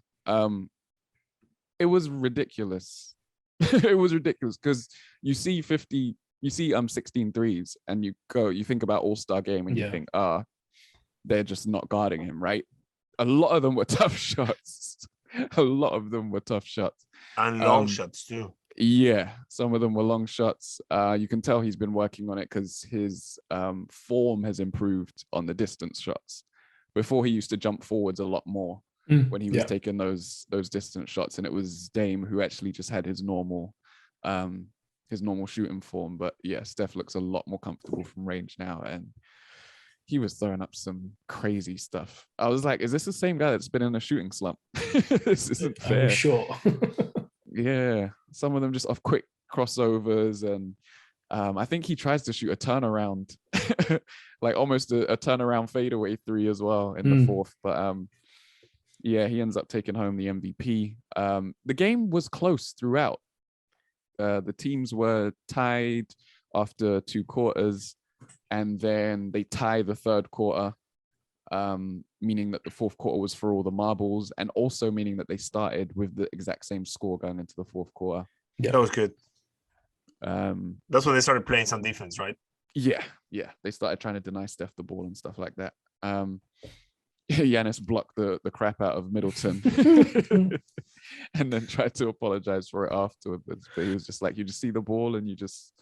It was ridiculous. It was ridiculous because you see 16 threes and you think about All-Star game and you think, they're just not guarding him, right? A lot of them were tough shots. And long shots too. Yeah, some of them were long shots. You can tell he's been working on it because his form has improved on the distance shots. Before he used to jump forwards a lot more when he was taking those distance shots, and it was Dame who actually just had his normal shooting form. But yeah, Steph looks a lot more comfortable from range now, and he was throwing up some crazy stuff. I was like, is this the same guy that's been in a shooting slump? This isn't fair. I'm sure. Yeah, some of them just off quick crossovers, and I think he tries to shoot a turnaround, like almost a turnaround fadeaway 3 as well in the fourth. But yeah, he ends up taking home the MVP. The game was close throughout. The teams were tied after 2 quarters, and then they tie the third quarter, meaning that the fourth quarter was for all the marbles, and also meaning that they started with the exact same score going into the fourth quarter. Yeah, that was good. That's when they started playing some defense, right? Yeah. They started trying to deny Steph the ball and stuff like that. Giannis blocked the crap out of Middleton and then tried to apologize for it afterwards. But he was just like, you just see the ball and you just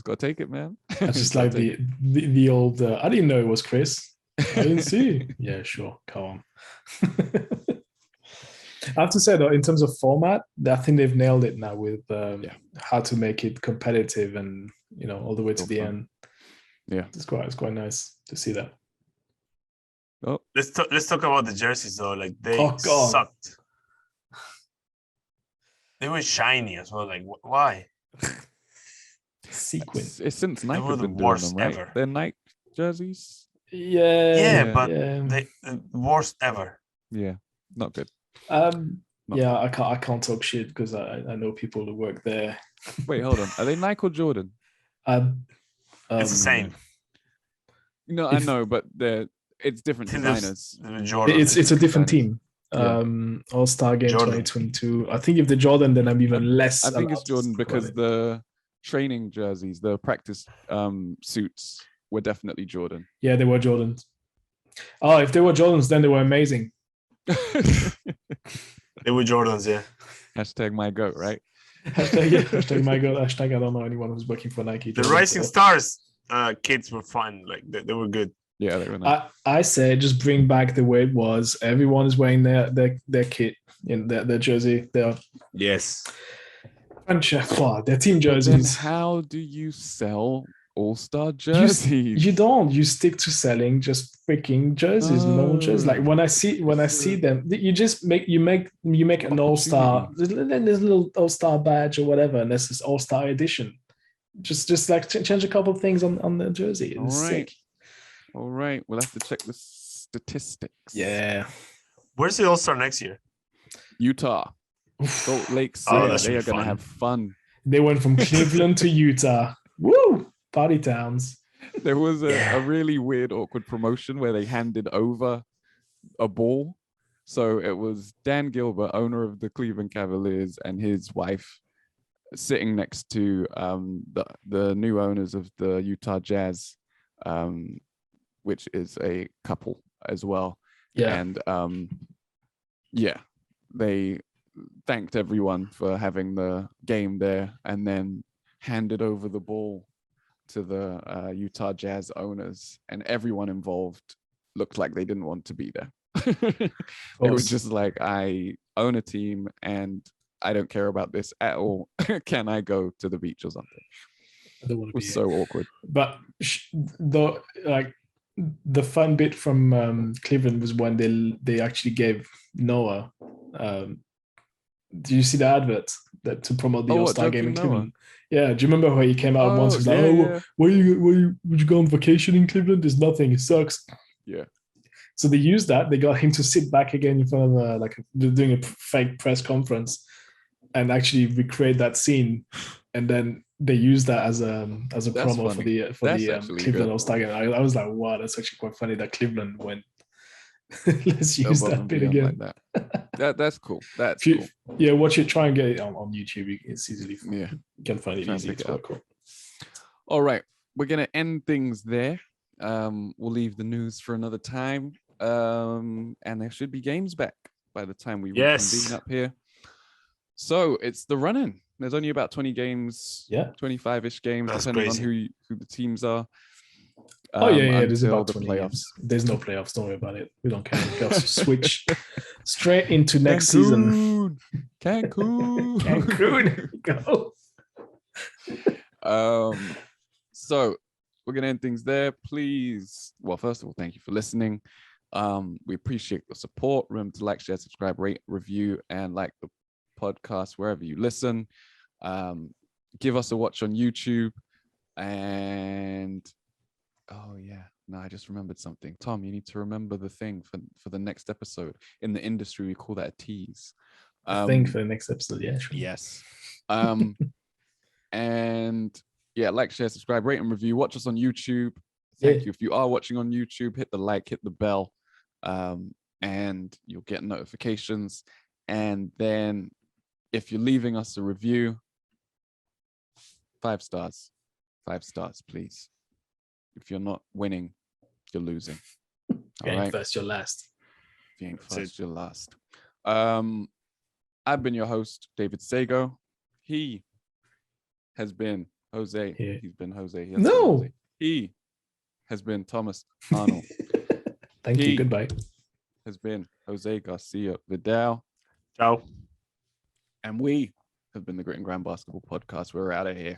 gotta take it, man. That's just like the old I didn't know it was Chris. I didn't see. Yeah, sure. Come on. I have to say though, in terms of format, I think they've nailed it now with how to make it competitive and all the way to the end. Yeah, it's quite nice to see that. Oh, let's talk about the jerseys though. Like they sucked. They were shiny as well. Like why? Sequin. It's since Nike have been doing them, right? Ever. They're Nike jerseys. Yeah, but they the worst ever. Yeah, not good. I can't talk shit because I know people who work there. Wait, hold on. Are they Nike or Jordan? It's the same. No, I know, but it's different designers. Jordan. It's a different team. All-Star Game Jordan. 2022. I think if the Jordan, then I'm even less. I think it's Jordan because the training jerseys, the practice suits were definitely Jordan. Yeah, they were Jordans. Oh, if they were Jordans, then they were amazing. They were Jordans, yeah. Hashtag my goat, right? Hashtag my goat. Hashtag I don't know anyone who's working for Nike. The Rising Stars kids were fun. Like they were good. Yeah, they were nice. I say just bring back the way it was. Everyone is wearing their kit in their jersey. Yes. Their team jerseys. Then how do you sell All-Star jerseys? You don't. You stick to selling just freaking jerseys, normal jerseys. Like when I see them, you just make an All-Star. There's a little All-Star badge or whatever, and this is All-Star edition. Just like change a couple of things on the jersey. It's sick. All right, we'll have to check the statistics. Yeah. Where's the All-Star next year? Utah. Salt Lake City. They are going to have fun. They went from Cleveland to Utah. Woo! Party towns. There was a really weird, awkward promotion where they handed over a ball. So it was Dan Gilbert, owner of the Cleveland Cavaliers, and his wife sitting next to the new owners of the Utah Jazz, which is a couple as well. Yeah. And they thanked everyone for having the game there, and then handed over the ball to the Utah Jazz owners, and everyone involved looked like they didn't want to be there. It was just like, I own a team and I don't care about this at all. Can I go to the beach or something? I don't want to be It was so awkward. But the fun bit from Cleveland was when they actually gave Noah. Do you see the advert that to promote the All-Star game in Cleveland? Yeah, do you remember how he came out once? He's like, would you go on vacation in Cleveland? There's nothing. It sucks. Yeah. So they used that. They got him to sit back again in front of they're doing a fake press conference, and actually recreate that scene, and then they used that as a promo funny. for the Cleveland All-Star game. I was like, wow, that's actually quite funny that Cleveland went. Let's use that bit again. Like that's cool. That's cool. Yeah, watch it. Try and get it on YouTube. It's easily you can find it easily. It's quite cool. All right, we're gonna end things there. We'll leave the news for another time. And there should be games back by the time we reconvene up here. So it's the run-in. There's only about 20 games, 25-ish games, depending on who the teams are. There's about 20 playoffs. There's no playoffs. Don't worry about it. We don't care. Just switch straight into next season. Cancun. Go. So we're gonna end things there. Please, well, first of all, thank you for listening. We appreciate the support. Remember to like, share, subscribe, rate, review, and like the podcast wherever you listen. Give us a watch on YouTube. And I just remembered something. Tom, you need to remember the thing for the next episode. In the industry, we call that a tease. Thing for the next episode, yeah, sure. Yes. And like, share, subscribe, rate, and review. Watch us on YouTube. Thank you. If you are watching on YouTube, hit the like, hit the bell, and you'll get notifications. And then if you're leaving us a review, 5 stars. 5 stars, please. If you're not winning, you're losing. All right? First, you're last. If you ain't first, you're last. I've been your host, David Sagoe. He has been Jose. Yeah. He's been Jose. No. He has been Thomas Arnal. Thank you. Goodbye. Has been Jose Garcia Vidal. Ciao. And we have been the Grit and Grime Basketball Podcast. We're out of here.